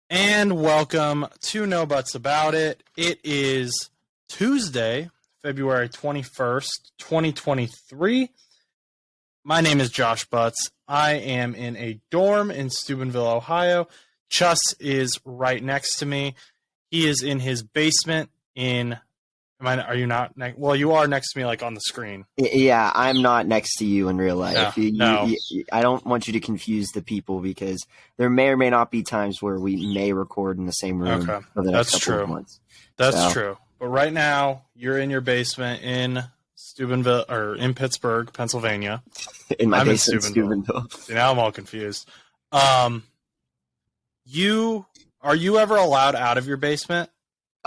And welcome to No Buts About It. It is Tuesday, February 21st, 2023. My name is Josh Butts. I am in a dorm in Steubenville, Ohio. Chus is right next to me. He is in his basement in... Are you not? Well, you are next to me, like, on the screen. Yeah, I'm not next to you in real life. No. I don't want you to confuse the people because there may or may not be times where we may record in the same room for the next couple of months. That's true. But right now, you're in your basement in Steubenville or in Pittsburgh, Pennsylvania. In my basement, in Steubenville. See, now I'm all confused. Are you ever allowed out of your basement?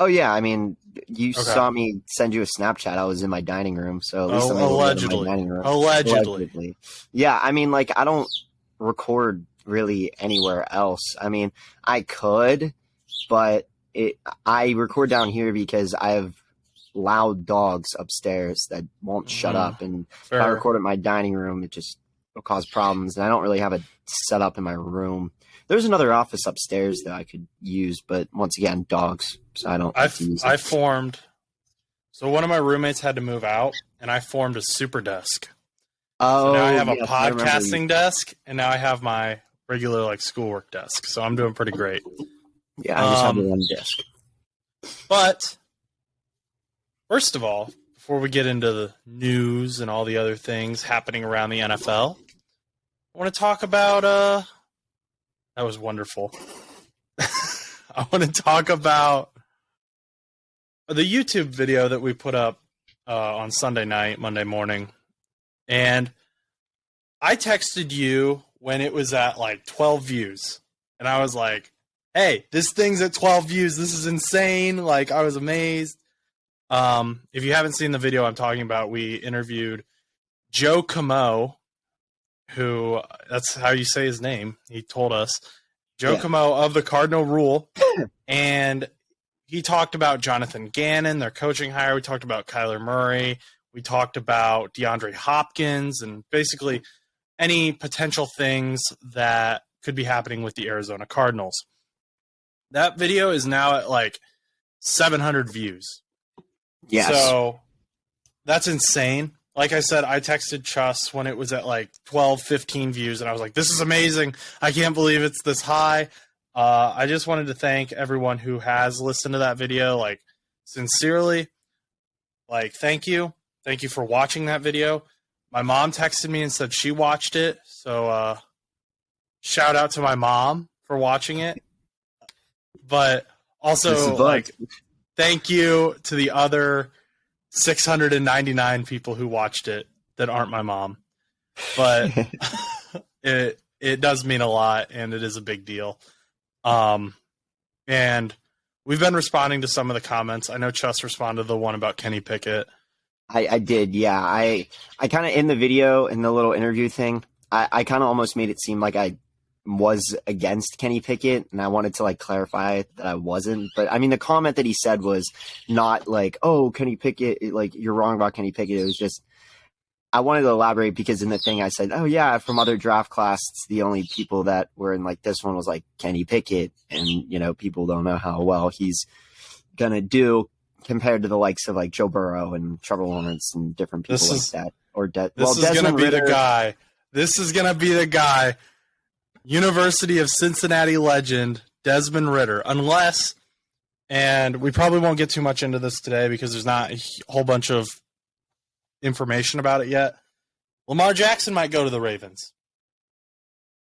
Oh yeah, I mean, you saw me send you a Snapchat. I was in my dining room, so at least I'm allegedly. in my dining room. Allegedly. Yeah, I mean, like, I don't record really anywhere else. I mean, I could, but I record down here because I have loud dogs upstairs that won't shut up, and if I record at my dining room, it just will cause problems. And I don't really have a setup in my room. There's another office upstairs that I could use, but once again, dogs. So I don't. I formed. So one of my roommates had to move out, and I formed a super desk. Oh, so now I have a podcasting desk, and now I have my regular like schoolwork desk. So I'm doing pretty great. Yeah, I just have one desk. But first of all, before we get into the news and all the other things happening around the NFL, I want to talk about that was wonderful. I want to talk about the YouTube video that we put up on Sunday night, Monday morning. And I texted you when it was at like 12 views. And I was like, hey, this thing's at 12 views. This is insane. Like, I was amazed. If you haven't seen the video I'm talking about, we interviewed Joe Camo, who, that's how you say his name. He told us. Joe Camo of the Cardinal Rule. And he talked about Jonathan Gannon, their coaching hire. We talked about Kyler Murray. We talked about DeAndre Hopkins and basically any potential things that could be happening with the Arizona Cardinals. That video is now at like 700 views. Yes. So that's insane. Like I said, I texted Chus when it was at like 12, 15 views, and I was like, this is amazing. I can't believe it's this high. I just wanted to thank everyone who has listened to that video, like, sincerely. Like, thank you. Thank you for watching that video. My mom texted me and said she watched it, so shout out to my mom for watching it. But also, like, thank you to the other 699 people who watched it that aren't my mom. But it does mean a lot, and it is a big deal. And we've been responding to some of the comments. I know Chus responded to the one about Kenny Pickett. I did, yeah. I kind of, in the video, in the little interview thing, I kind of almost made it seem like I was against Kenny Pickett, and I wanted to like clarify that I wasn't. But I mean, the comment that he said was not like, oh, Kenny Pickett, like, you're wrong about Kenny Pickett. It was just, I wanted to elaborate because in the thing I said, oh yeah, from other draft classes, the only people that were in like this one was like Kenny Pickett, and you know, people don't know how well he's gonna do compared to the likes of like Joe Burrow and Trevor Lawrence and different people that. Or this is gonna be the guy. This is gonna be the guy. University of Cincinnati legend Desmond Ridder, unless, and we probably won't get too much into this today because there's not a whole bunch of information about it yet. Lamar Jackson might go to the Ravens.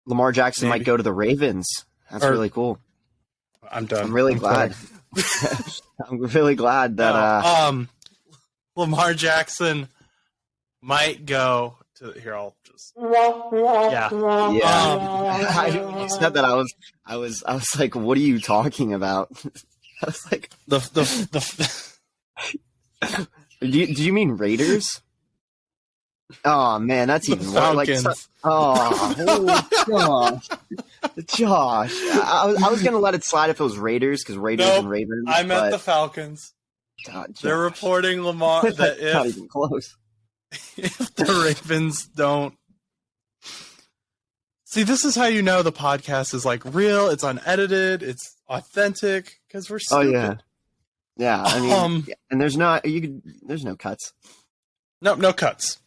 Lamar Jackson might go to the Ravens. That's really cool. I'm done. I'm really glad. I'm really glad that Lamar Jackson might go to here. I'll just you said that I was like, what are you talking about? I was like, do you mean Raiders? Oh man, that's even more like Josh. I was gonna let it slide if it was Raiders because Raiders and Ravens. I meant the Falcons. They're reporting Lamar that not even close. If the Ravens don't See, this is how you know the podcast is like real. It's unedited. It's authentic because we're Oh stupid. yeah. I mean, and there's no cuts. No cuts.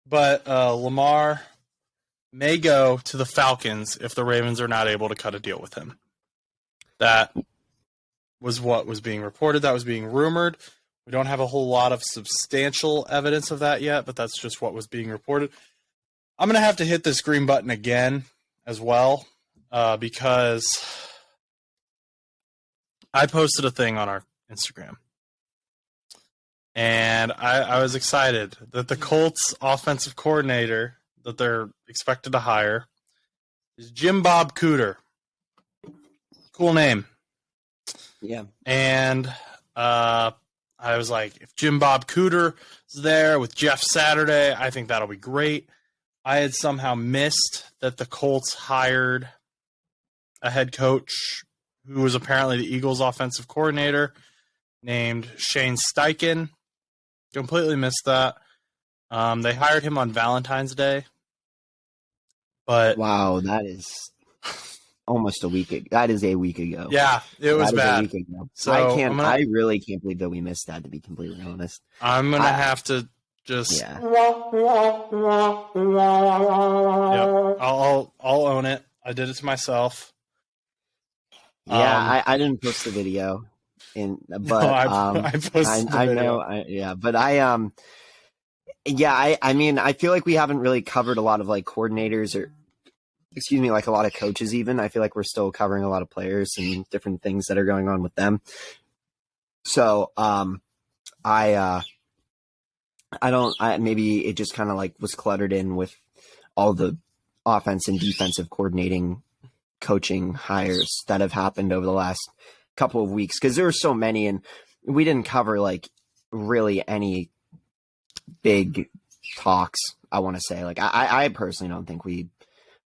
But Lamar may go to the Falcons if the Ravens are not able to cut a deal with him. That was what was being reported. That was being rumored. We don't have a whole lot of substantial evidence of that yet, but that's just what was being reported. I'm going to have to hit this green button again as well because I posted a thing on our Instagram. And I was excited that the Colts offensive coordinator that they're expected to hire is Jim Bob Cooter. Cool name. Yeah. And I was like, if Jim Bob Cooter is there with Jeff Saturday, I think that'll be great. I had somehow missed that the Colts hired a head coach who was apparently the Eagles' offensive coordinator named Shane Steichen. Completely missed that. They hired him on Valentine's Day. But wow, that is almost a week ago. That is a week ago. Yeah, it was bad. A week ago. So I really can't believe that we missed that, to be completely honest. I'm going to have to just... Yeah. Yep, I'll own it. I did it to myself. Yeah, I didn't post the video, but no, I posted the video. I mean, I feel like we haven't really covered a lot of like coordinators or, like a lot of coaches. Even I feel like we're still covering a lot of players and different things that are going on with them. So, maybe it just kind of like was cluttered in with all the offense and defensive coordinating coaching hires that have happened over the last couple of weeks, because there were so many and we didn't cover like really any big talks. I want to say, like, I personally don't think we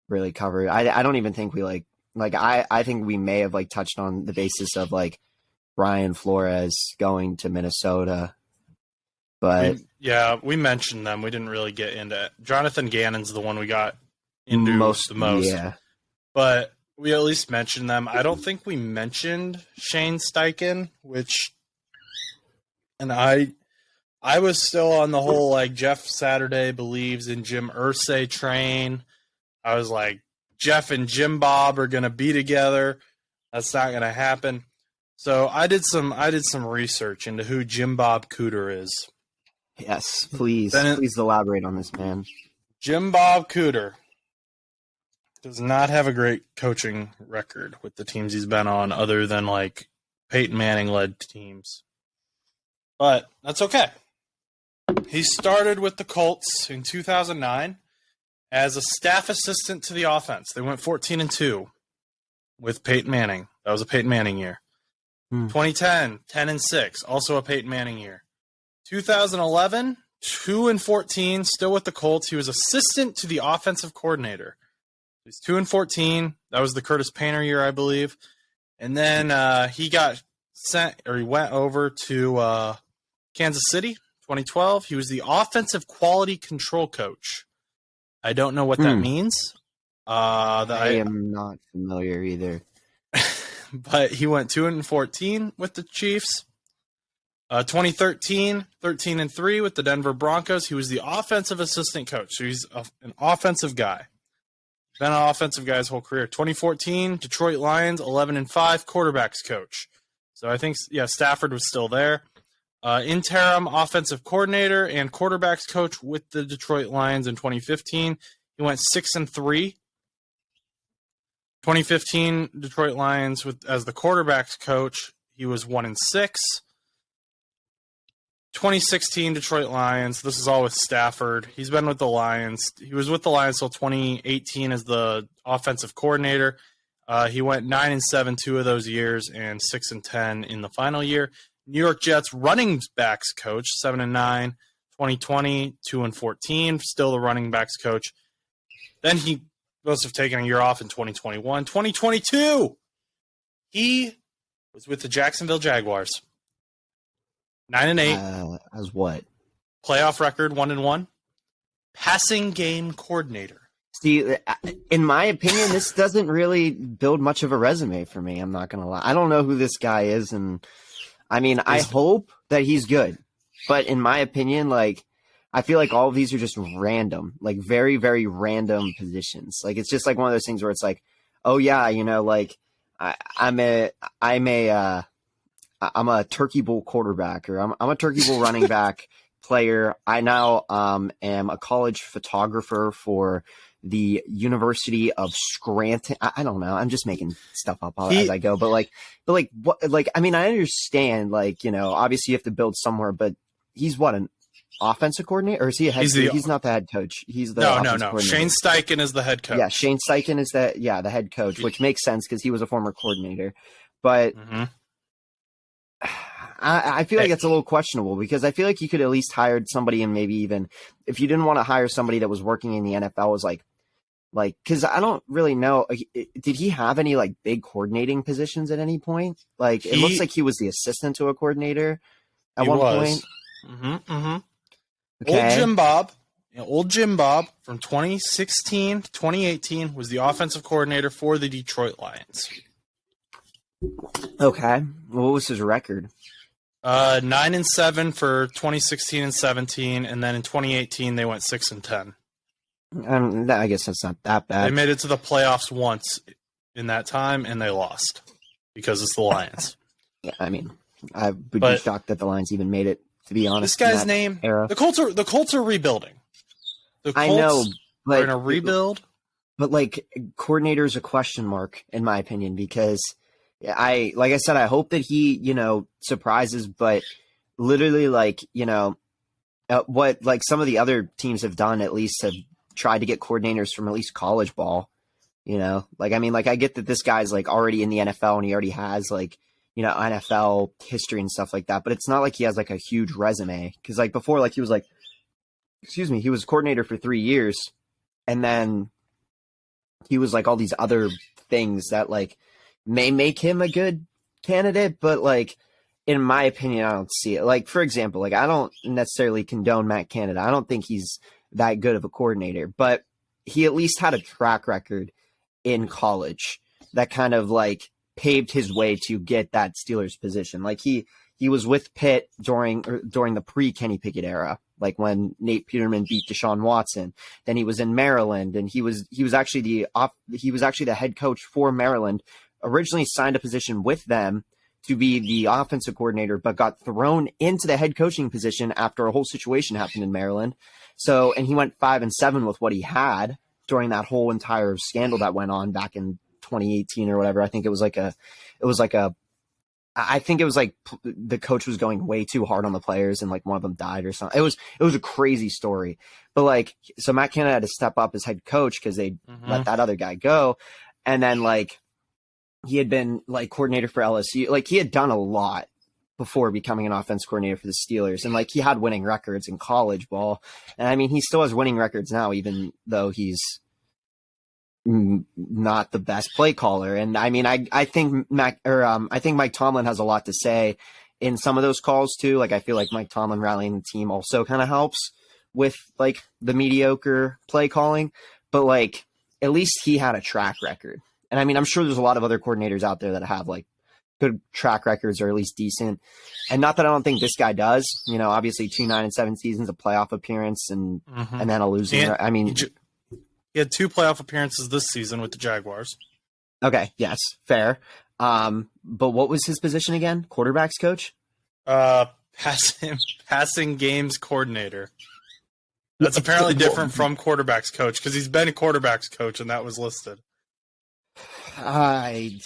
really covered. I don't even think we I think we may have like touched on the basis of like Brian Flores going to Minnesota. But we mentioned them. We didn't really get into it. Jonathan Gannon's the one we got into the most. Yeah. But we at least mentioned them. I don't think we mentioned Shane Steichen, and I was still on the whole like Jeff Saturday believes in Jim Irsay train. I was like, Jeff and Jim Bob are gonna be together. That's not gonna happen. So I did some research into who Jim Bob Cooter is. Yes, please elaborate on this man. Jim Bob Cooter does not have a great coaching record with the teams he's been on, other than like Peyton Manning led teams. But that's okay. He started with the Colts in 2009 as a staff assistant to the offense. They went 14-2 with Peyton Manning. That was a Peyton Manning year. 2010, 10-6, also a Peyton Manning year. 2011, 2-14, still with the Colts. He was assistant to the offensive coordinator. He's 2-14. That was the Curtis Painter year, I believe. And then he went over to Kansas City, 2012. He was the offensive quality control coach. I don't know what that means. I am not familiar either. But he went 2-14 with the Chiefs. 2013, 13-3 with the Denver Broncos. He was the offensive assistant coach. So he's an offensive guy. Been an offensive guy his whole career. 2014, Detroit Lions, 11-5, quarterbacks coach. So I think, Stafford was still there. Interim offensive coordinator and quarterbacks coach with the Detroit Lions in 2015. He went 6-3. 2015, Detroit Lions as the quarterbacks coach. He was 1-6. 2016 Detroit Lions. This is all with Stafford. He's been with the Lions. He was with the Lions till 2018 as the offensive coordinator. He went 9-7 2 of those years and 6-10 in the final year. New York Jets running backs coach, 7-9. 2020, 2-14, still the running backs coach. Then he must have taken a year off in 2021. 2022, he was with the Jacksonville Jaguars. 9-8. As what? Playoff record, 1-1. Passing game coordinator. See, in my opinion, this doesn't really build much of a resume for me. I'm not gonna lie. I don't know who this guy is, and I mean, I hope that he's good. But in my opinion, like, I feel like all of these are just random, like very, very random positions. Like, it's just like one of those things where it's like, oh yeah, like I'm a Turkey Bowl quarterback, or I'm a Turkey Bowl running back player. I now am a college photographer for the University of Scranton. I don't know. I'm just making stuff up as I go. But what? Like, I mean, I understand. Like, obviously you have to build somewhere. But he's what, an offensive coordinator, or is he a head coach? He's not the head coach. He's the no. Shane Steichen is the head coach. Yeah, Shane Steichen is the head coach, which makes sense because he was a former coordinator. But I feel like it's a little questionable because I feel like you could at least hired somebody, and maybe even if you didn't want to hire somebody that was working in the NFL, was like because I don't really know. Did he have any like big coordinating positions at any point? Like it looks like he was the assistant to a coordinator at one point. Okay. Old Jim Bob from 2016 to 2018 was the offensive coordinator for the Detroit Lions. Okay. What was his record? 9-7 for 2016 and 17, and then in 2018 they went 6-10. I guess that's not that bad. They made it to the playoffs once in that time, and they lost because it's the Lions. Yeah, I mean, I would be shocked that the Lions even made it. To be honest, this guy's name. Era. The Colts are rebuilding. The Colts I know, are in a rebuild. But like, coordinator is a question mark in my opinion because like I said, I hope that he surprises. But literally, like what like some of the other teams have done, at least have tried to get coordinators from at least college ball. Like I mean, like I get that this guy's like already in the NFL and he already has like NFL history and stuff like that, but it's not like he has like a huge resume. Cause like before, like he was he was coordinator for 3 years, and then he was like all these other things that like may make him a good candidate, but like in my opinion, I don't see it. Like for example, like I don't necessarily condone Matt Canada. I don't think he's that good of a coordinator, but he at least had a track record in college that kind of like paved his way to get that Steelers position. Like he was with Pitt during the pre-Kenny Pickett era, like when Nate Peterman beat Deshaun Watson. Then he was in Maryland, and he was actually the head coach for Maryland. Originally signed a position with them to be the offensive coordinator, but got thrown into the head coaching position after a whole situation happened in Maryland. So, and he went 5-7 with what he had during that whole entire scandal that went on back in 2018 or whatever. I think it was like the coach was going way too hard on the players, and like one of them died or something. It was a crazy story. But like, so Matt Canada had to step up as head coach because they let that other guy go. And then like he had been like coordinator for LSU. Like he had done a lot before becoming an offense coordinator for the Steelers. And like he had winning records in college ball. And I mean, he still has winning records now, even though he's not the best play caller. And I mean, I think I think Mike Tomlin has a lot to say in some of those calls too. Like I feel like Mike Tomlin rallying the team also kind of helps with like the mediocre play calling, but like at least he had a track record. And I mean, I'm sure there's a lot of other coordinators out there that have like good track records or at least decent. And not that I don't think this guy does, obviously 2-9-7 seasons, a playoff appearance and then a losing. I mean, he had 2 playoff appearances this season with the Jaguars. Okay. Yes. Fair. But what was his position again? Quarterbacks coach? Passing games coordinator. That's apparently different from quarterbacks coach because he's been a quarterbacks coach and that was listed. I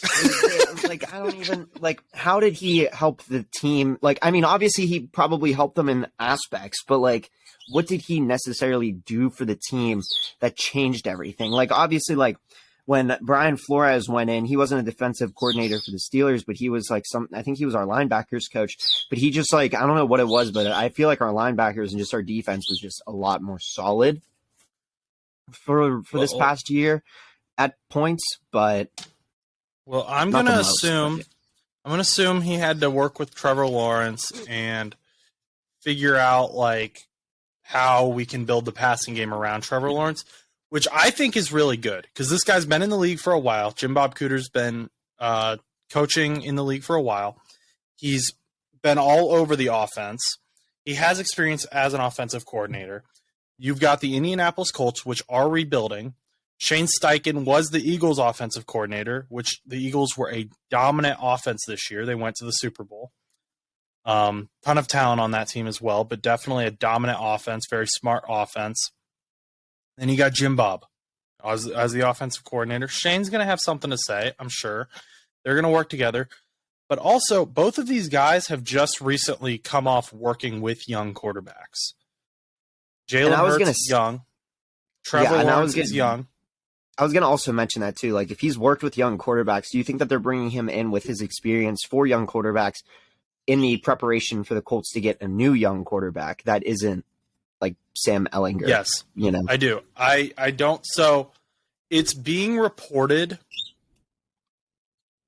don't even like, how did he help the team? Like, I mean, obviously he probably helped them in aspects, but like, what did he necessarily do for the team that changed everything? Like, obviously, like when Brian Flores went in, he wasn't a defensive coordinator for the Steelers, but he was like I think he was our linebackers coach, but he just like, I don't know what it was, but I feel like our linebackers and just our defense was just a lot more solid for this past year at points. But I'm going to assume he had to work with Trevor Lawrence and figure out like how we can build the passing game around Trevor Lawrence, which I think is really good because this guy's been in the league for a while. Jim Bob Cooter's been coaching in the league for a while. He's been all over the offense. He has experience as an offensive coordinator. You've got the Indianapolis Colts, which are rebuilding. Shane Steichen was the Eagles' offensive coordinator, which the Eagles were a dominant offense this year. They went to the Super Bowl. Ton of talent on that team as well, but definitely a dominant offense, very smart offense. Then you got Jim Bob as the offensive coordinator. Shane's going to have something to say, I'm sure. They're going to work together. But also, both of these guys have just recently come off working with young quarterbacks. Jalen Hurts is young. Trevor Lawrence is young. I was going to also mention that too. Like, if he's worked with young quarterbacks, do you think that they're bringing him in with his experience for young quarterbacks in the preparation for the Colts to get a new young quarterback that isn't like Sam Ellinger? Yes, I do. I don't. So it's being reported.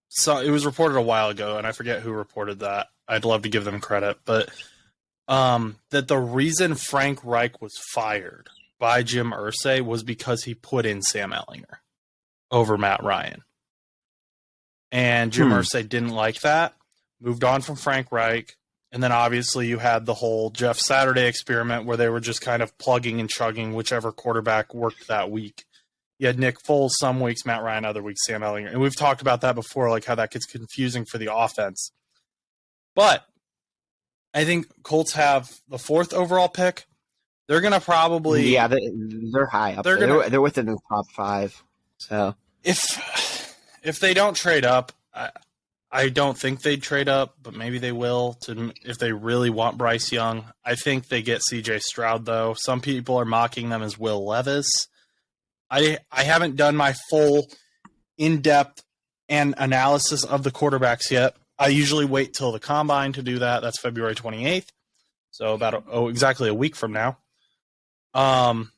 So it was reported a while ago, and I forget who reported that. I'd love to give them credit, but that the reason Frank Reich was fired by Jim Irsay was because he put in Sam Ellinger over Matt Ryan. And Jim Irsay didn't like that, moved on from Frank Reich, and then obviously you had the whole Jeff Saturday experiment where they were just kind of plugging and chugging whichever quarterback worked that week. You had Nick Foles some weeks, Matt Ryan other weeks, Sam Ellinger. And we've talked about that before, like how that gets confusing for the offense. But I think Colts have the 4th overall pick. They're going to probably... Yeah, they're high up. They're within the top 5. So if they don't trade up, I don't think they'd trade up, but maybe they will if they really want Bryce Young. I think they get C.J. Stroud, though. Some people are mocking them as Will Levis. I haven't done my full in-depth and analysis of the quarterbacks yet. I usually wait till the combine to do that. That's February 28th. So about exactly a week from now. But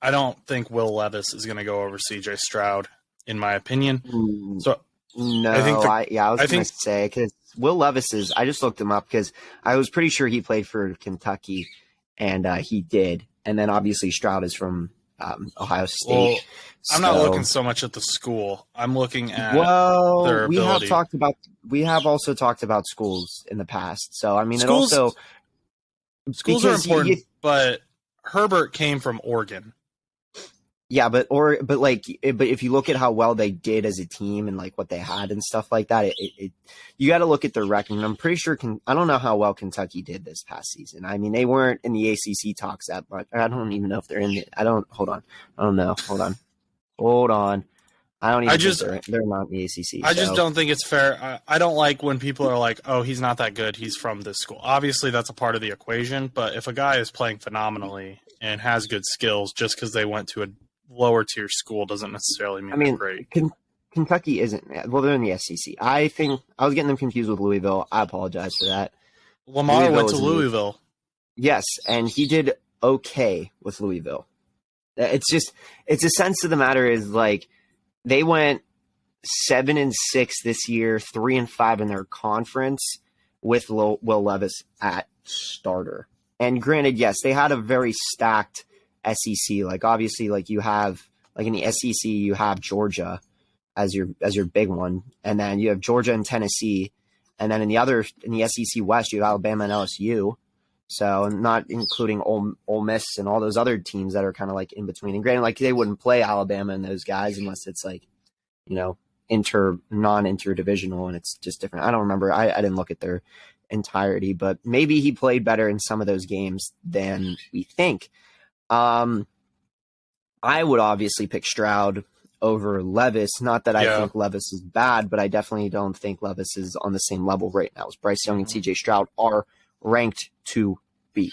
I don't think Will Levis is going to go over C.J. Stroud, in my opinion. So no, I was going to say, because Will Levis is, I just looked him up because I was pretty sure he played for Kentucky, and he did. And then obviously Stroud is from Ohio State. Well, I'm not looking so much at the school. I'm looking at their ability. We have also talked about schools in the past. So I mean, schools are important, but Herbert came from Oregon. Yeah, but if you look at how well they did as a team and like what they had and stuff like that, you got to look at their record. And I'm pretty sure I don't know how well Kentucky did this past season. I mean, they weren't in the ACC talks that much. I don't even know if they're in it. Hold on. I don't know. Hold on. I don't even think they're not in the ACC. I just don't think it's fair. I don't like when people are like, oh, he's not that good. He's from this school. Obviously, that's a part of the equation. But if a guy is playing phenomenally and has good skills just because they went to a lower tier school doesn't necessarily mean they're great. Kentucky isn't. Well, they're in the SEC. I think I was getting them confused with Louisville. I apologize for that. Lamar went to Louisville. Yes, and he did okay with Louisville. It's a sense of the matter is like they went 7-6 this year, 3-5 in their conference with Will Levis at starter. And granted, yes, they had a very stacked SEC. Like obviously, like you have like in the SEC, you have Georgia as your big one, and then you have Georgia and Tennessee, and then in the SEC West, you have Alabama and LSU. So not including Ole Miss and all those other teams that are kind of like in between. And granted, like they wouldn't play Alabama and those guys unless it's like, non-interdivisional and it's just different. I don't remember. I didn't look at their entirety, but maybe he played better in some of those games than we think. I would obviously pick Stroud over Levis. Not that I think Levis is bad, but I definitely don't think Levis is on the same level right now as Bryce Young and CJ Stroud are ranked to be.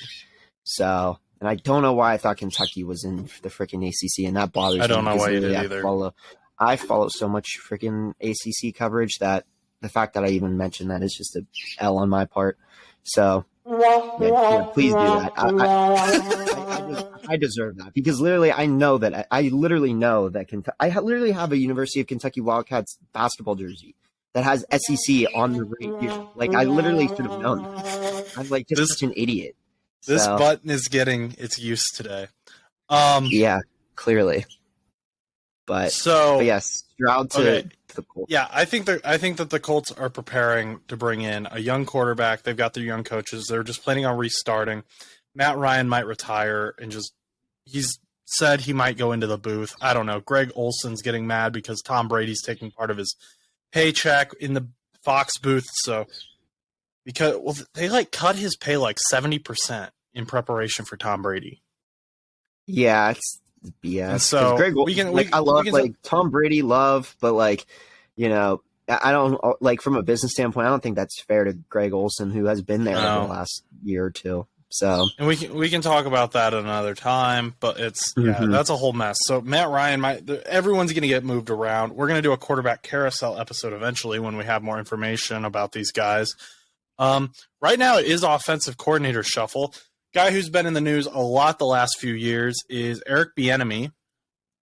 So, and I don't know why I thought Kentucky was in the freaking ACC, and that bothers me. I don't know why you did either. I follow so much freaking ACC coverage that the fact that I even mentioned that is just a L on my part. So, please do that. I deserve that because literally I literally know that I literally have a University of Kentucky Wildcats basketball jersey that has SEC on the right here. Like I literally should have known that. I'm like just such an idiot. This button is getting its use today. Yeah, clearly. But yes, Stroud to the Colts. Yeah, I think that the Colts are preparing to bring in a young quarterback. They've got their young coaches. They're just planning on restarting. Matt Ryan might retire and he's said he might go into the booth. I don't know. Greg Olson's getting mad because Tom Brady's taking part of his paycheck in the Fox booth. So they cut his pay 70% in preparation for Tom Brady. Yeah, it's BS. And so Greg, I love Tom Brady, but I don't from a business standpoint. I don't think that's fair to Greg Olson, who has been there over the last year or two. So, and we can talk about that another time, but it's that's a whole mess. So Matt Ryan, everyone's going to get moved around. We're going to do a quarterback carousel episode eventually when we have more information about these guys. Right now it is offensive coordinator shuffle. Guy who's been in the news a lot the last few years is Eric Bieniemy,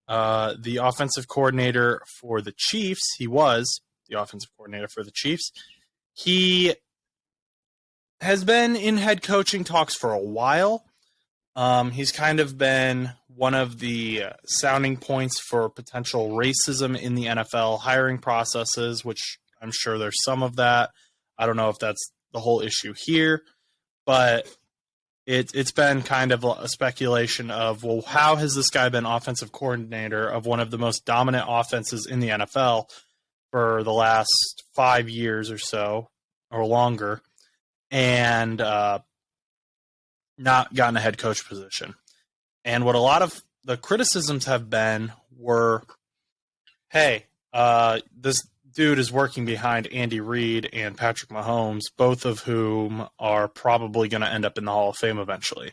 the offensive coordinator for the Chiefs. He was the offensive coordinator for the Chiefs. He has been in head coaching talks for a while. He's kind of been one of the sounding points for potential racism in the NFL hiring processes, which I'm sure there's some of that. I don't know if that's the whole issue here, but it's been kind of a speculation of, well, how has this guy been offensive coordinator of one of the most dominant offenses in the NFL for the last 5 years or so or longer, and not gotten a head coach position? And what a lot of the criticisms have been were, hey, this dude is working behind Andy Reid and Patrick Mahomes, both of whom are probably going to end up in the Hall of Fame eventually.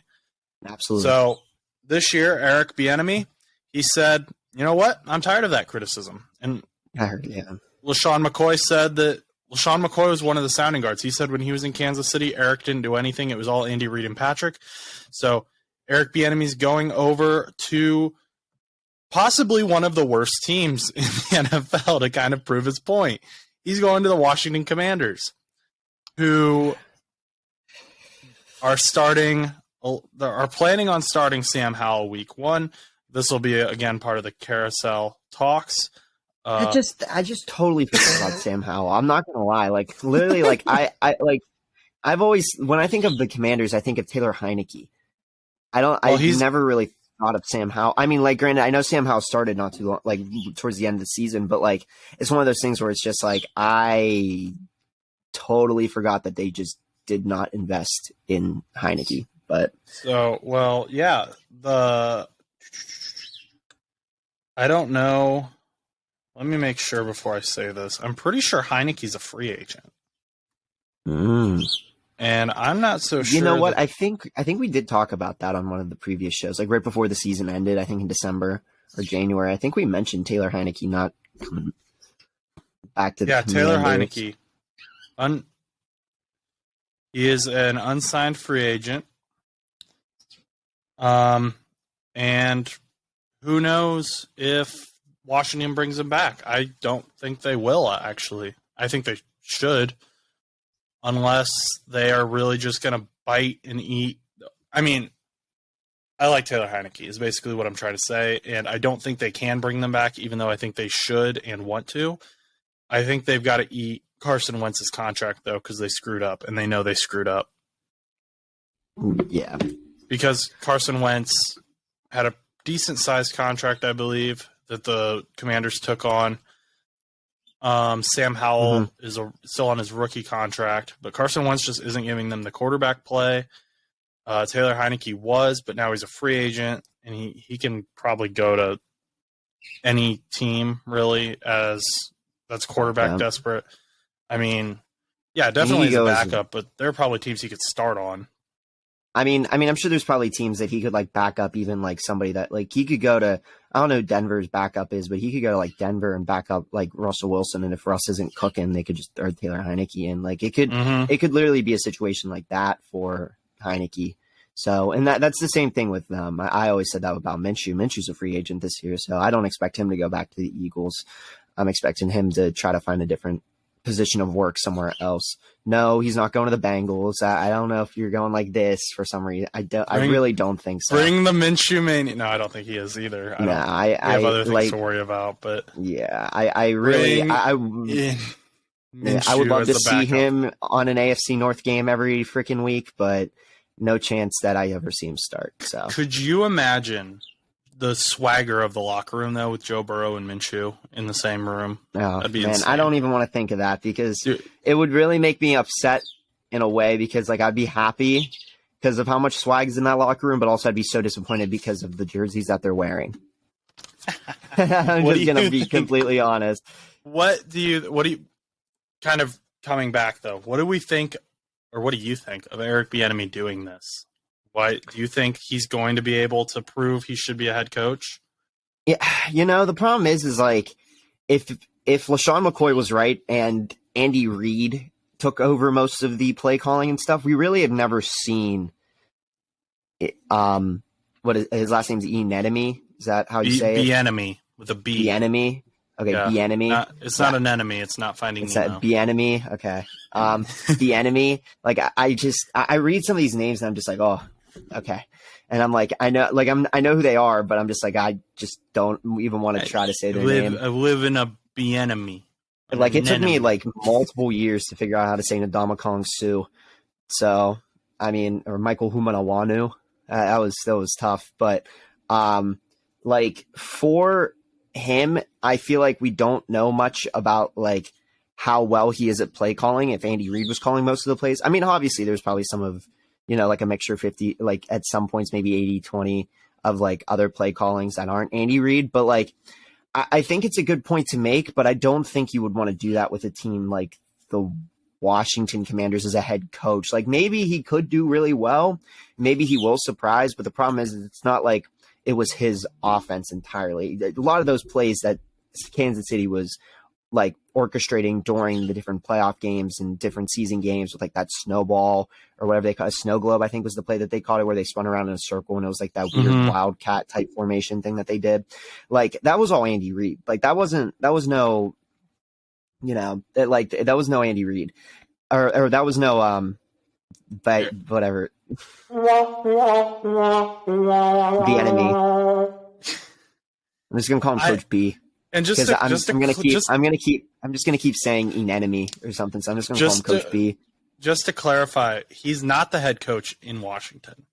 Absolutely. So this year, Eric Bieniemy, he said, you know what? I'm tired of that criticism. And LaShawn McCoy said that LaShawn McCoy was one of the sounding guards. He said when he was in Kansas City, Eric didn't do anything. It was all Andy Reid and Patrick. So Eric Bieniemy's going over to possibly one of the worst teams in the NFL to kind of prove his point. He's going to the Washington Commanders, who are planning on starting Sam Howell week 1. This will be again part of the carousel talks. I just totally forgot about Sam Howell. I'm not gonna lie. Literally, I've always, when I think of the Commanders, I think of Taylor Heineke. I've never really thought of Sam Howell. I mean, granted, I know Sam Howell started not too long, towards the end of the season, but it's one of those things where it's just I totally forgot that they just did not invest in Heineke. But I don't know. Let me make sure before I say this. I'm pretty sure Heineke's a free agent. And I'm not so sure. You know what? I think we did talk about that on one of the previous shows, right before the season ended, I think in December or January. I think we mentioned Taylor Heineke not coming back to the Commanders. Taylor Heineke. He is an unsigned free agent. And who knows if Washington brings him back. I don't think they will, actually. I think they should, unless they are really just going to bite and eat. I mean, I like Taylor Heineke is basically what I'm trying to say, and I don't think they can bring them back, even though I think they should and want to. I think they've got to eat Carson Wentz's contract, though, because they screwed up, and they know they screwed up. Yeah. Because Carson Wentz had a decent-sized contract, I believe, that the Commanders took on. Sam Howell is still on his rookie contract, but Carson Wentz just isn't giving them the quarterback play. Taylor Heineke was, but now he's a free agent, and he can probably go to any team, really, as that's quarterback desperate. I mean, yeah, definitely as a backup, but there are probably teams he could start on. I mean, I'm sure there's probably teams that he could back up, even somebody that he could go to. I don't know who Denver's backup is, but he could go to Denver and back up Russell Wilson. And if Russ isn't cooking, they could just throw Taylor Heineke in. It could literally be a situation like that for Heineke. So, and that's the same thing with them. I always said that about Minshew. Minshew's a free agent this year, so I don't expect him to go back to the Eagles. I'm expecting him to try to find a different position of work somewhere else. No, he's not going to the Bengals. I don't know if you're going like this for some reason. I really don't think so. Bring the Minshew mania. No, I don't think he is either. We have other things to worry about, but yeah, I would love to see him on an AFC North game every freaking week, but no chance that I ever see him start. So, could you imagine the swagger of the locker room though, with Joe Burrow and Minshew in the same room? Oh, that'd be insane. I don't even want to think of that because it would really make me upset in a way because like I'd be happy because of how much swag's in that locker room, but also I'd be so disappointed because of the jerseys that they're wearing. I'm just gonna be completely honest. What do you kind of coming back though? What do we think, or what do you think of Eric Bieniemy doing this? Why do you think he's going to be able to prove he should be a head coach? Yeah, the problem is like if LaShawn McCoy was right and Andy Reid took over most of the play calling and stuff, we really have never seen it, what is his last name's Bieniemy? Is that how you say it? Bieniemy with a B. Bieniemy. Okay, yeah. Bieniemy. It's not an enemy. It's not Finding Nemo. It's that Bieniemy. Okay. Bieniemy. Like I read some of these names and I'm just like, oh, okay. And I'm like, I know who they are, but I'm just like, I just don't even want to try to say their name. I live in a Bieniemy. Like it took me like multiple years to figure out how to say Ndamukong Suh. So I mean, or Michael Humanawanu. That was tough, but like for him, I feel like we don't know much about like how well he is at play calling. If Andy Reid was calling most of the plays, I mean, obviously there's probably some of, like a mixture 50, like at some points, maybe 80-20 of like other play callings that aren't Andy Reid. But like, I think it's a good point to make, but I don't think you would want to do that with a team like the Washington Commanders as a head coach. Like maybe he could do really well. Maybe he will surprise, but the problem is it's not like it was his offense entirely. A lot of those plays that Kansas City was like orchestrating during the different playoff games and different season games with like that snowball or whatever they call it, snow globe, I think was the play that they called it, where they spun around in a circle and it was like that weird wildcat type formation thing that they did. Like that was all Andy Reid. Like that was no Andy Reid or that was no, but whatever. Bieniemy. I'm just gonna call him Coach B. And I'm just gonna keep saying enemy or something. So I'm just gonna call him Coach B. Just to clarify, he's not the head coach in Washington.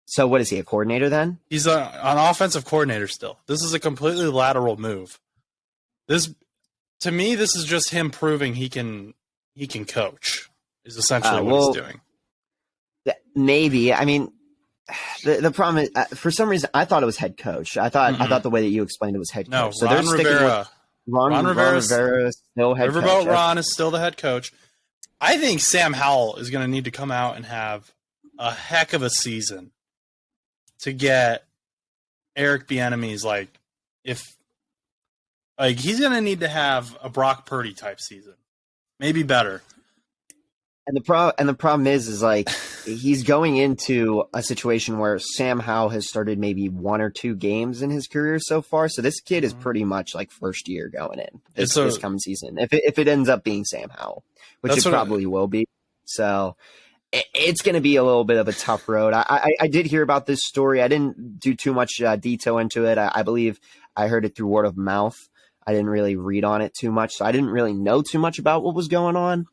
So what is he, a coordinator then? He's an offensive coordinator still. This is a completely lateral move. To me, this is just him proving he can coach. Is essentially what he's doing. Maybe. I mean, the problem is, for some reason, I thought it was head coach. I thought the way that you explained it was head coach. No, so Ron Rivera. Ron Rivera is still head coach. Riverboat Ron is still the head coach. I think Sam Howell is going to need to come out and have a heck of a season to get Eric Bieniemy's he's going to need to have a Brock Purdy type season, maybe better. And the problem is like he's going into a situation where Sam Howell has started maybe one or two games in his career so far. So this kid is pretty much like first year going in this coming season. If it ends up being Sam Howell, which it probably will be. So it's going to be a little bit of a tough road. I did hear about this story. I didn't do too much detail into it. I believe I heard it through word of mouth. I didn't really read on it too much. So I didn't really know too much about what was going on.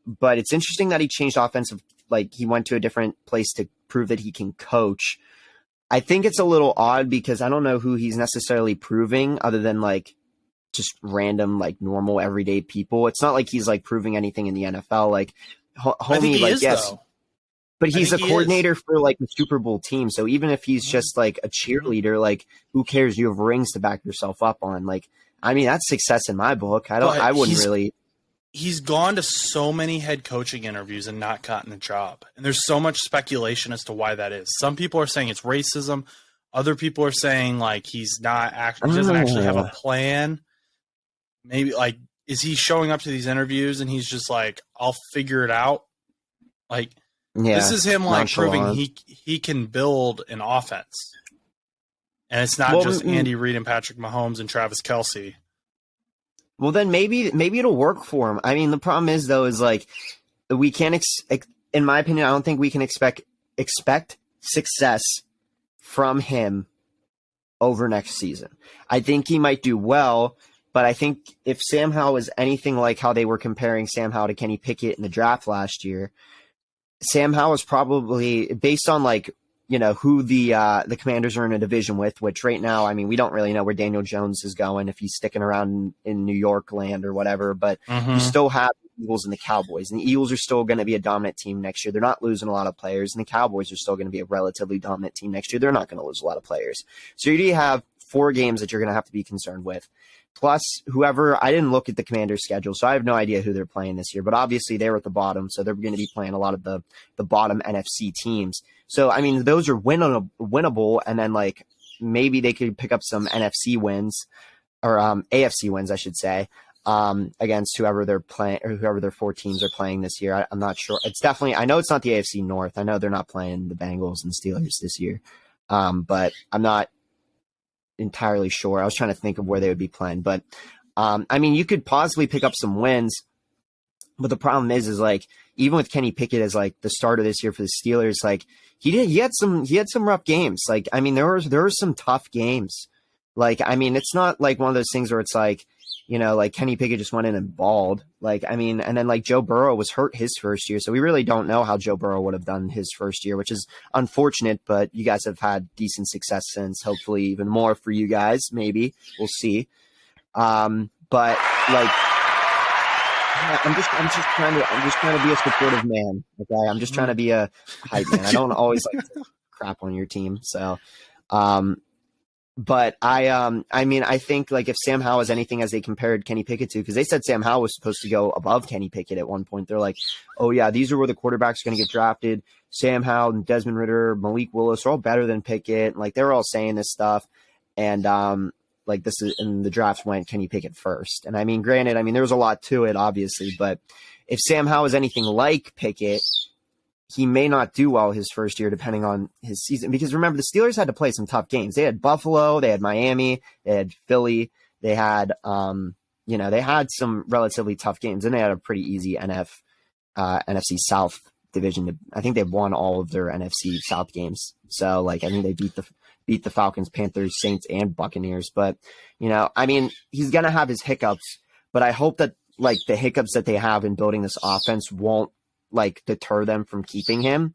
But it's interesting that he changed offensive, like he went to a different place to prove that he can coach. I think it's a little odd because I don't know who he's necessarily proving other than like just random, like normal everyday people. It's not like he's like proving anything in the NFL. Like homie, like yes, though. But he's a coordinator for like the Super Bowl team. So even if he's just like a cheerleader, like who cares? You have rings to back yourself up on. Like, I mean, that's success in my book. I wouldn't really. He's gone to so many head coaching interviews and not gotten the job. And there's so much speculation as to why that is. Some people are saying it's racism. Other people are saying like he doesn't actually have a plan. Maybe like, is he showing up to these interviews and he's just like, I'll figure it out? Like, this is him like proving he can build an offense. And it's not just Andy Reid and Patrick Mahomes and Travis Kelce. Well, then maybe it'll work for him. I mean, the problem is though, is like we can't. In my opinion, I don't think we can expect success from him over next season. I think he might do well, but I think if Sam Howell is anything like how they were comparing Sam Howell to Kenny Pickett in the draft last year, Sam Howell is probably based on like, you know, who the Commanders are in a division with, which right now, I mean, we don't really know where Daniel Jones is going, if he's sticking around in New York land or whatever, but you still have the Eagles and the Cowboys, and the Eagles are still going to be a dominant team next year. They're not losing a lot of players, and the Cowboys are still going to be a relatively dominant team next year. They're not going to lose a lot of players. So you have 4 games that you're going to have to be concerned with. Plus, whoever, I didn't look at the Commanders' schedule, so I have no idea who they're playing this year. But obviously, they were at the bottom, so they're going to be playing a lot of the bottom NFC teams. So, I mean, those are winnable, and then, like, maybe they could pick up some NFC wins, or AFC wins, I should say, against whoever they're playing, or whoever their 4 teams are playing this year. I'm not sure. It's definitely, I know it's not the AFC North. I know they're not playing the Bengals and Steelers this year, but I'm not entirely sure. I was trying to think of where they would be playing, but I mean, you could possibly pick up some wins, but the problem is like, even with Kenny Pickett as like the starter this year for the Steelers, like he had some rough games. Like, I mean, there were some tough games. Like, I mean, it's not like one of those things where it's like, you know, like Kenny Pickett just went in and balled. Like, I mean, and then like Joe Burrow was hurt his first year. So we really don't know how Joe Burrow would have done his first year, which is unfortunate, but you guys have had decent success since, hopefully even more for you guys. Maybe we'll see. But like, I'm just trying to be a supportive man. Okay. I'm just trying to be a hype man. I don't always like to crap on your team. So, but I mean, I think like if Sam Howell is anything as they compared Kenny Pickett to, because they said Sam Howell was supposed to go above Kenny Pickett at one point. They're like, oh yeah, these are where the quarterbacks are going to get drafted. Sam Howell and Desmond Ridder, Malik Willis are all better than Pickett. Like, they were all saying this stuff, and like this is, and the draft went Kenny Pickett first. And I mean, granted, I mean there was a lot to it, obviously, but if Sam Howell is anything like Pickett, he may not do well his first year, depending on his season. Because remember, the Steelers had to play some tough games. They had Buffalo, they had Miami, they had Philly, they had, you know, they had some relatively tough games, and they had a pretty easy NFC South division. I think they've won all of their NFC South games. So, like, I think they beat the Falcons, Panthers, Saints, and Buccaneers. But, you know, I mean, he's gonna have his hiccups, but I hope that like the hiccups that they have in building this offense won't like deter them from keeping him,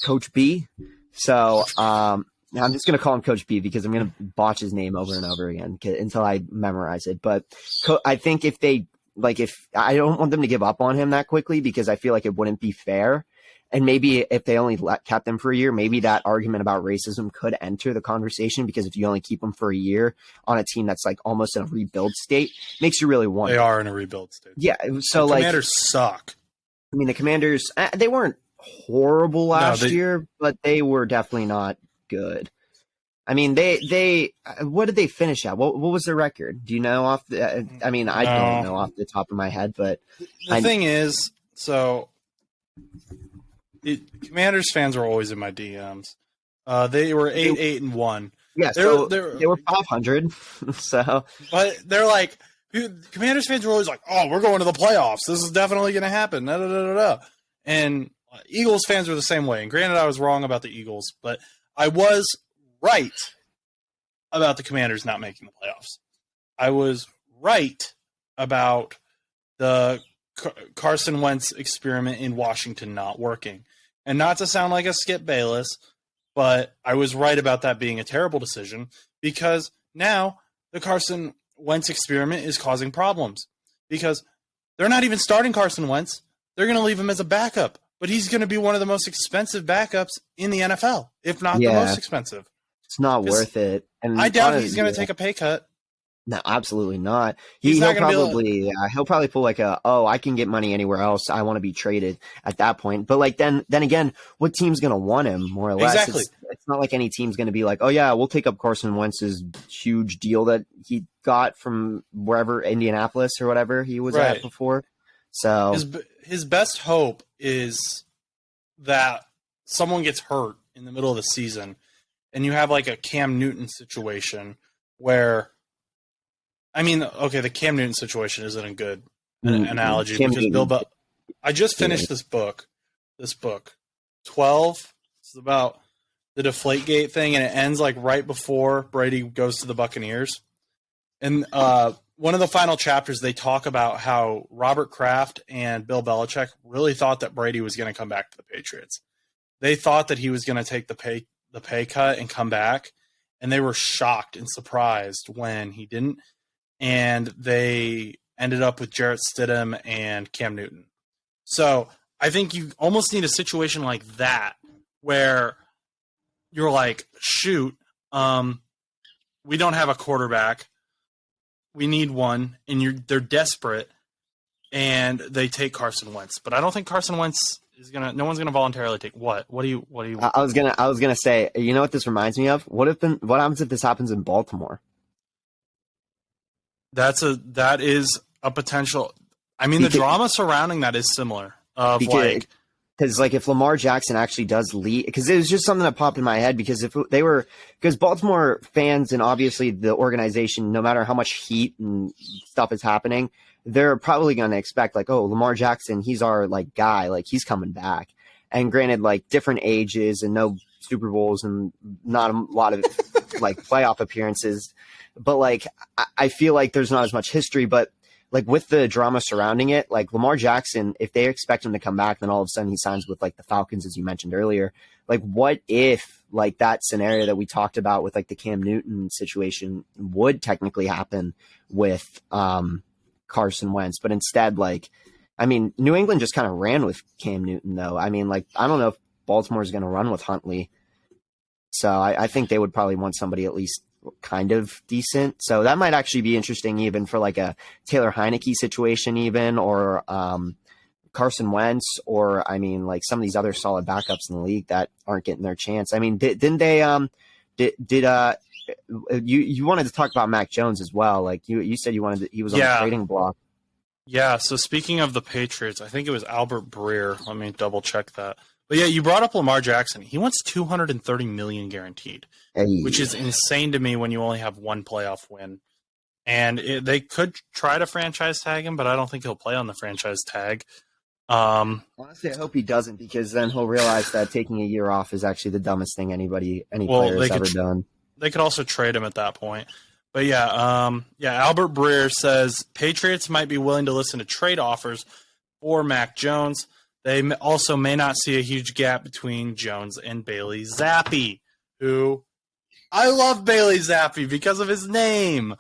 Coach B. So I'm just going to call him Coach B because I'm going to botch his name over and over again until I memorize it. But I think if I don't want them to give up on him that quickly, because I feel like it wouldn't be fair. And maybe if they only kept him for a year, maybe that argument about racism could enter the conversation, because if you only keep him for a year on a team that's like almost in a rebuild state, makes you really wonder. They are in a rebuild state. Yeah. So the Commanders suck. I mean, the Commanders, they weren't horrible last year, but they were definitely not good. I mean, they what did they finish at? What was their record? Do you know off the? I mean, I don't know off the top of my head, but the thing is, so Commanders fans are always in my DMs. They were 8-1. Yeah, so they were 500. So, but they're like. Commanders fans were always like, "Oh, we're going to the playoffs. This is definitely going to happen." Da, da, da, da, da. And Eagles fans were the same way. And granted, I was wrong about the Eagles, but I was right about the Commanders not making the playoffs. I was right about the Carson Wentz experiment in Washington not working. And not to sound like a Skip Bayless, but I was right about that being a terrible decision, because now the Carson Wentz experiment is causing problems, because they're not even starting Carson Wentz. They're going to leave him as a backup, but he's going to be one of the most expensive backups in the NFL, if not the most expensive. It's not worth it. And I doubt he's going to take a pay cut. No, absolutely not. He'll probably pull like I can get money anywhere else. I want to be traded at that point. But like then again, what team's going to want him, more or less? Exactly. It's not like any team's going to be like, oh yeah, we'll take up Carson Wentz's huge deal that he got from wherever, Indianapolis or whatever he was at before. So his best hope is that someone gets hurt in the middle of the season, and you have like a Cam Newton situation where I mean, okay, the Cam Newton situation isn't a good Mm, analogy Cam because Newton. I just finished this book. 12. It's about the Deflategate thing, and it ends like right before Brady goes to the Buccaneers. And one of the final chapters, they talk about how Robert Kraft and Bill Belichick really thought that Brady was going to come back to the Patriots. They thought that he was going to take the pay cut and come back, and they were shocked and surprised when he didn't. And they ended up with Jarrett Stidham and Cam Newton. So I think you almost need a situation like that where you're like, shoot, we don't have a quarterback. We need one, and they're desperate, and they take Carson Wentz. But I don't think Carson Wentz is gonna. No one's gonna voluntarily take what? What do you? I was gonna say, you know what this reminds me of? What happens if this happens in Baltimore? That is a potential. I mean, the drama surrounding that is similar. Because like if Lamar Jackson actually does lead, because it was just something that popped in my head, because because Baltimore fans and obviously the organization, no matter how much heat and stuff is happening, they're probably going to expect like, oh, Lamar Jackson, he's our like guy, like he's coming back. And granted, like different ages and no Super Bowls and not a lot of like playoff appearances, but like I feel like there's not as much history, but like with the drama surrounding it, like Lamar Jackson, if they expect him to come back, then all of a sudden he signs with like the Falcons, as you mentioned earlier. Like, what if like that scenario that we talked about with like the Cam Newton situation would technically happen with Carson Wentz, but instead, like, I mean, New England just kind of ran with Cam Newton, though. I mean, like, I don't know if Baltimore is going to run with Huntley, so I think they would probably want somebody at least kind of decent. So that might actually be interesting, even for like a Taylor Heineke situation, even, or Carson Wentz, or I mean, like some of these other solid backups in the league that aren't getting their chance. I mean, didn't they? You wanted to talk about Mac Jones as well? Like you said, he was on the trading block. Yeah. So speaking of the Patriots, I think it was Albert Breer. Let me double check that. But yeah, you brought up Lamar Jackson. He wants $230 million guaranteed, which is insane to me when you only have one playoff win. And they could try to franchise tag him, but I don't think he'll play on the franchise tag. Honestly, I hope he doesn't, because then he'll realize that taking a year off is actually the dumbest thing any player has ever done. They could also trade him at that point. But Albert Breer says Patriots might be willing to listen to trade offers for Mac Jones. They also may not see a huge gap between Jones and Bailey Zappi, who I love Bailey Zappi because of his name.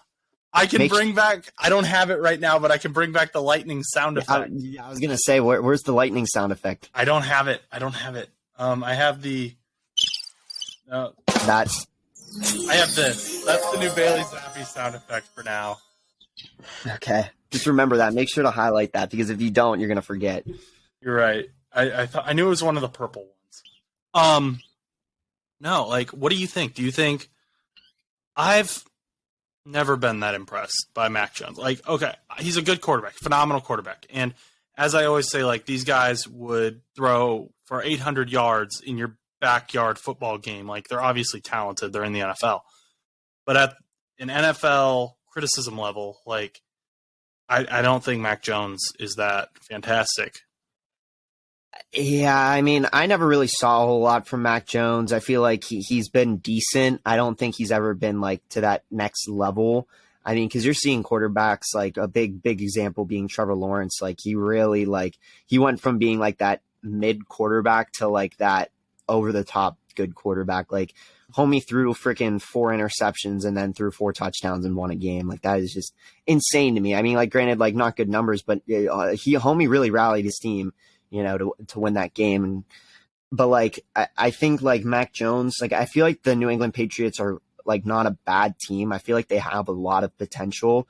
I can bring back – I don't have it right now, but I can bring back the lightning sound effect. I was going to say, where's the lightning sound effect? I don't have it. I have the I have this. That's the new Bailey Zappi sound effect for now. Okay. Just remember that. Make sure to highlight that, because if you don't, you're going to forget. You're right. I knew it was one of the purple ones. No, like, what do you think? Do you think I've never been that impressed by Mac Jones? Like, okay, he's a good quarterback, phenomenal quarterback. And as I always say, like, these guys would throw for 800 yards in your backyard football game. Like, they're obviously talented. They're in the NFL. But at an NFL criticism level, like, I don't think Mac Jones is that fantastic. Yeah, I mean, I never really saw a whole lot from Mac Jones. I feel like he's been decent. I don't think he's ever been like to that next level. I mean, because you're seeing quarterbacks, like a big example being Trevor Lawrence. Like he really he went from being like that mid quarterback to like that over the top good quarterback. Like homie threw freaking 4 interceptions and then threw 4 touchdowns and won a game. Like that is just insane to me. I mean, like granted, like not good numbers, but homie really rallied his team, you know, to win that game. But like, I think like Mac Jones, like I feel like the New England Patriots are like not a bad team. I feel like they have a lot of potential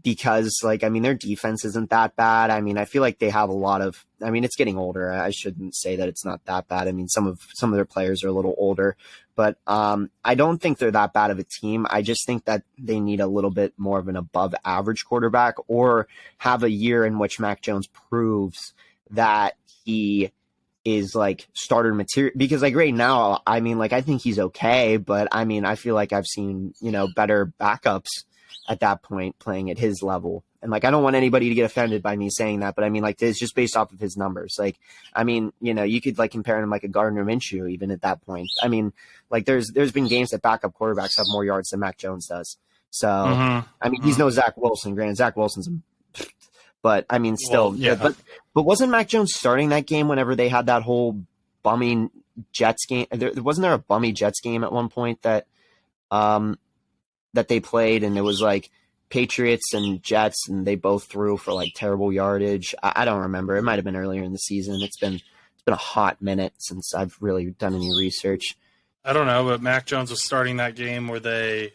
because like, I mean, their defense isn't that bad. I mean, I feel like they have a lot of, I mean, it's getting older. I shouldn't say that it's not that bad. I mean, some of their players are a little older, but I don't think they're that bad of a team. I just think that they need a little bit more of an above average quarterback, or have a year in which Mac Jones proves that he is like starter material, because like right now, I mean, like I think he's okay, but I mean, I feel like I've seen, you know, better backups at that point playing at his level. And like, I don't want anybody to get offended by me saying that, but I mean, like, it's just based off of his numbers. Like, I mean, you could like compare him like a Gardner Minshew even at that point. I mean, like there's been games that backup quarterbacks have more yards than Mac Jones does. So, I mean, he's no Zach Wilson. Granted, Zach Wilson's, but I mean, still, Well, yeah. But wasn't Mac Jones starting that game whenever they had that whole bumming Jets game? Wasn't there a bummy Jets game at one point that they played, and it was like Patriots and Jets, and they both threw for like terrible yardage. I don't remember. It might have been earlier in the season. It's been a hot minute since I've really done any research. I don't know, but Mac Jones was starting that game where the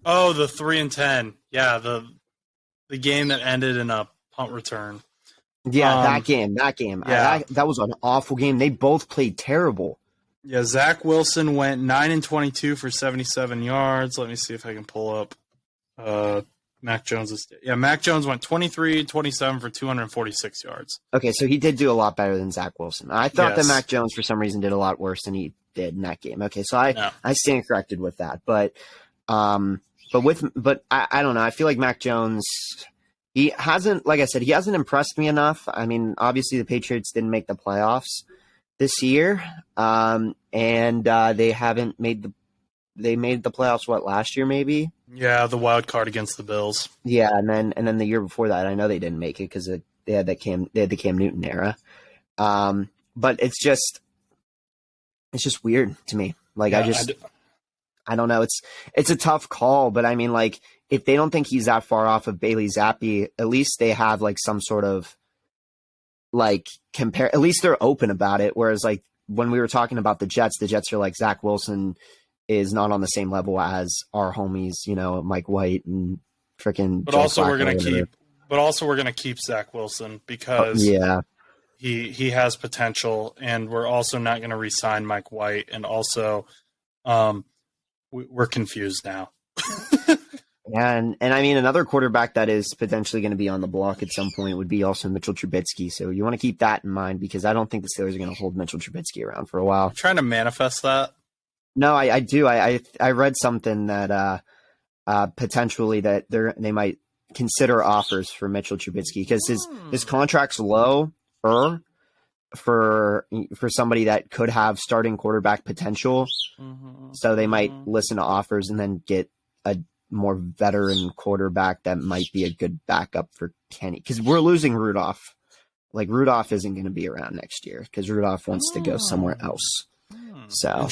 3-10. Yeah, the game that ended in a punt return. Yeah, that game. Yeah. That was an awful game. They both played terrible. Yeah, Zach Wilson went 9-22 for 77 yards. Let me see if I can pull up Mac Jones'. Yeah, Mac Jones went 23-27 for 246 yards. Okay, so he did do a lot better than Zach Wilson. I thought that Yes. Mac Jones for some reason did a lot worse than he did in that game. Okay, so I stand corrected with that. But I don't know. I feel like Mac Jones, he hasn't, like I said, he hasn't impressed me enough. I mean, obviously the Patriots didn't make the playoffs this year, and they haven't made they made the playoffs last year maybe. Yeah, the wild card against the Bills. Yeah, and then the year before that, I know they didn't make it because they had the Cam Newton era. But it's just weird to me. Like Yeah, I don't know. It's a tough call, but I mean, like, if they don't think he's that far off of Bailey Zappi, at least they have like some sort of like compare. At least they're open about it. Whereas like when we were talking about the Jets are like Zach Wilson is not on the same level as our homies, Mike White and freaking. But also we're gonna keep Zach Wilson because he has potential, and we're also not gonna re-sign Mike White, and also we're confused now. And I mean, another quarterback that is potentially going to be on the block at some point would be also Mitchell Trubisky. So you want to keep that in mind because I don't think the Steelers are going to hold Mitchell Trubisky around for a while. I'm trying to manifest that. No, I do. I read something that potentially that they might consider offers for Mitchell Trubisky because his contract's low for somebody that could have starting quarterback potential. So they might listen to offers and then get a more veteran quarterback that might be a good backup for Kenny. Because we're losing Rudolph. Like, Rudolph isn't going to be around next year because Rudolph wants to go somewhere else. So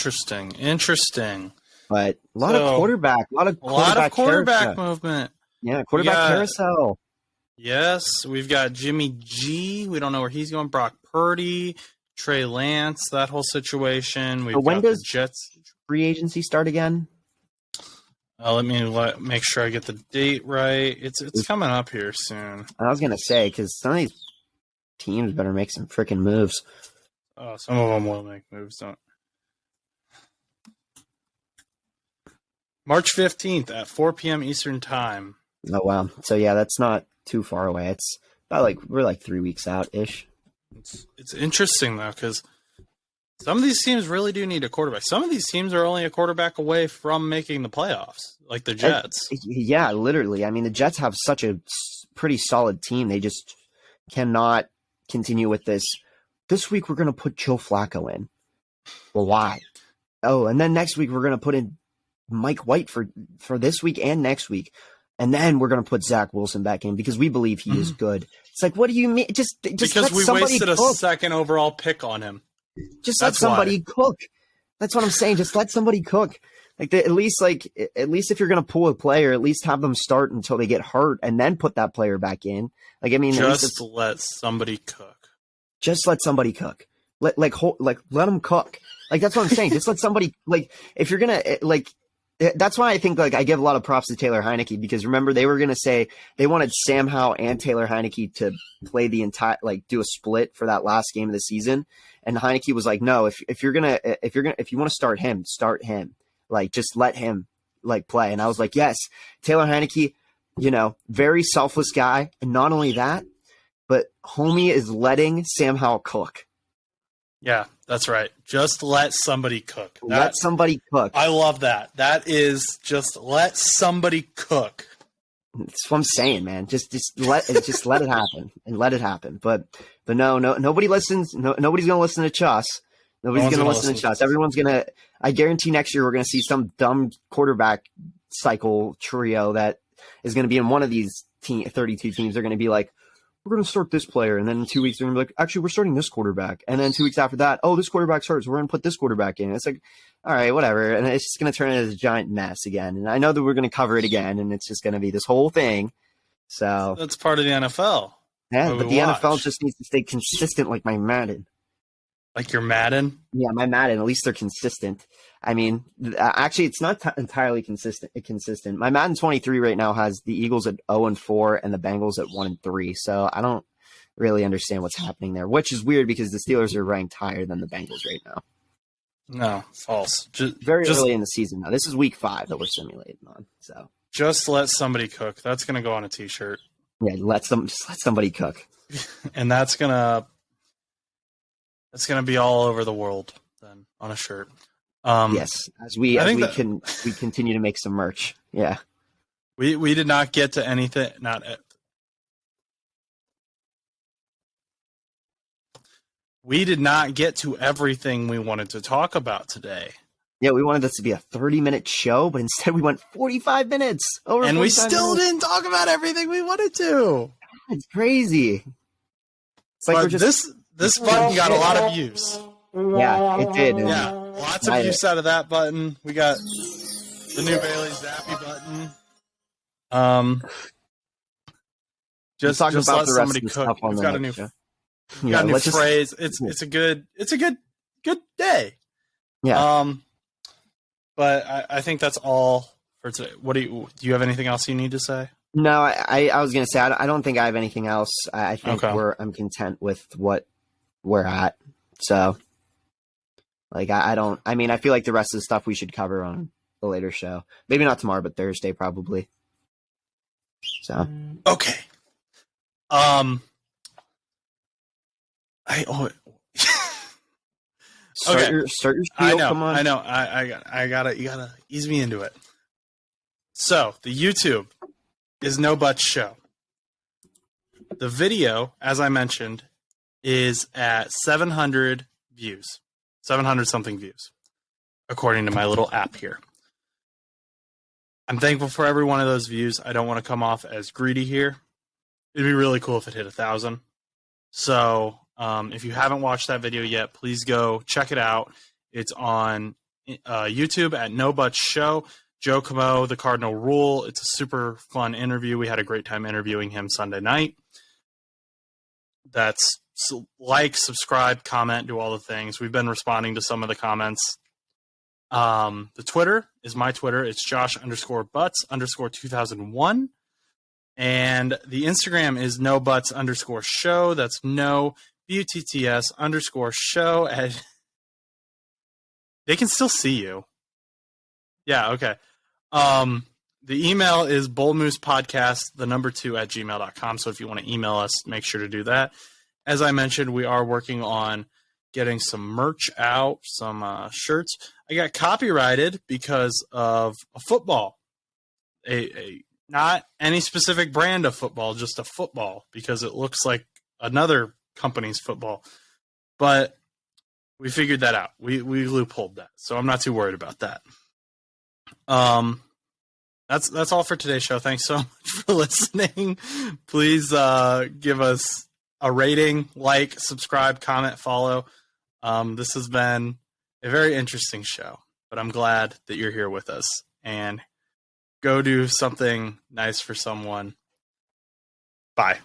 Interesting. But a lot of quarterback movement. Yeah, quarterback carousel. Yes, we've got Jimmy G. We don't know where he's going. Brock Purdy, Trey Lance, that whole situation. We've when got does the Jets free agency start again? Let me make sure I get the date right. It's coming up here soon. I was gonna say because some of these teams better make some freaking moves. Some of them will make moves. Don't. March 15th at 4 p.m. Eastern Time. Oh wow! So yeah, that's not too far away. It's about we're like 3 weeks out ish. It's interesting though because some of these teams really do need a quarterback. Some of these teams are only a quarterback away from making the playoffs, like the Jets. Yeah, literally. I mean, the Jets have such a pretty solid team. They just cannot continue with this. This week we're going to put Joe Flacco in. Well, why? Oh, and then next week we're going to put in Mike White for this week and next week. And then we're going to put Zach Wilson back in because we believe he is good. It's like, what do you mean? Just because we wasted a second overall pick on him. Just let somebody cook. That's what I'm saying. Just let somebody cook. At least if you're going to pull a player, at least have them start until they get hurt and then put that player back in. Like, I mean, just let somebody cook. Just let somebody cook. Let them cook. Like, that's what I'm saying. Just let somebody, if you're going to, that's why I think, I give a lot of props to Taylor Heineke because remember they were going to say they wanted Sam Howell and Taylor Heineke to play the entire, do a split for that last game of the season. And Heineke was like, no, if you want to start him, start him. Just let him play. And I was like, yes, Taylor Heineke, very selfless guy. And not only that, but homie is letting Sam Howell cook. Yeah. That's right. Just let somebody cook. Let somebody cook. I love that. That is just let somebody cook. That's what I'm saying, man. Just let it happen and let it happen. But no, nobody listens. No, nobody's gonna listen to Chus. Nobody's gonna listen to Chus. Everyone's gonna. I guarantee next year we're gonna see some dumb quarterback cycle trio that is gonna be in one of these 32 teams. They're gonna be like, we're gonna start this player, and then in 2 weeks they're gonna be like, actually, we're starting this quarterback, and then 2 weeks after that, oh, this quarterback's hurt, so we're gonna put this quarterback in. It's like, all right, whatever, and it's just gonna turn into a giant mess again. And I know that we're gonna cover it again, and it's just gonna be this whole thing. So that's part of the NFL. Yeah, but the NFL just needs to stay consistent, like my Madden. Like your Madden? Yeah, my Madden. At least they're consistent. I mean, actually, it's not entirely consistent. My Madden 23 right now has the Eagles at 0-4 and the Bengals at 1-3. So I don't really understand what's happening there, which is weird because the Steelers are ranked higher than the Bengals right now. No, false. Very early in the season now. This is week 5 that we're simulating on. So just let somebody cook. That's going to go on a T-shirt. Yeah, just let somebody cook. And that's gonna be all over the world then on a shirt. Yes, as we continue to make some merch. Yeah, we did not get to anything. We did not get to everything we wanted to talk about today. Yeah, we wanted this to be a 30-minute show, but instead we went 45 minutes. And we still didn't talk about everything we wanted to. It's crazy. It's like this button got a lot of views. Yeah, it did. Yeah, lots of use out of that button. We got the new Bailey Zappy button. Just let somebody cook. We've got a new phrase. It's a good day. Yeah. But I think that's all for today. Do you have anything else you need to say? No, I was gonna say I don't think I have anything else. I think I'm content with what we're at. So, like, I feel like the rest of the stuff we should cover on the later show. Maybe not tomorrow, but Thursday probably. So. Okay. Start your spiel. Come on. I know. I gotta. You gotta ease me into it. So the YouTube is No Buts Show. The video, as I mentioned, is at 700 views, 700 something views, according to my little app here. I'm thankful for every one of those views. I don't want to come off as greedy here. It'd be really cool if it hit 1,000. So. If you haven't watched that video yet, please go check it out. It's on YouTube at No Buts Show. Joe Camo, the Cardinal Rule. It's a super fun interview. We had a great time interviewing him Sunday night. That's like, subscribe, comment, do all the things. We've been responding to some of the comments. The Twitter is my Twitter. It's Josh_Butts_2001. And the Instagram is NoButts_show. That's no BUTTS_show. And they can still see you. Yeah, okay. The email is boldmoosepodcast2@gmail.com. So if you want to email us, make sure to do that. As I mentioned, we are working on getting some merch out, some shirts. I got copyrighted because of a football. A not any specific brand of football, just a football, because it looks like another company's football. But we figured that out. We loopholed that. So I'm not too worried about that. That's all for today's show. Thanks so much for listening. Please give us a rating, like, subscribe, comment, follow. This has been a very interesting show, but I'm glad that you're here with us. And go do something nice for someone. Bye.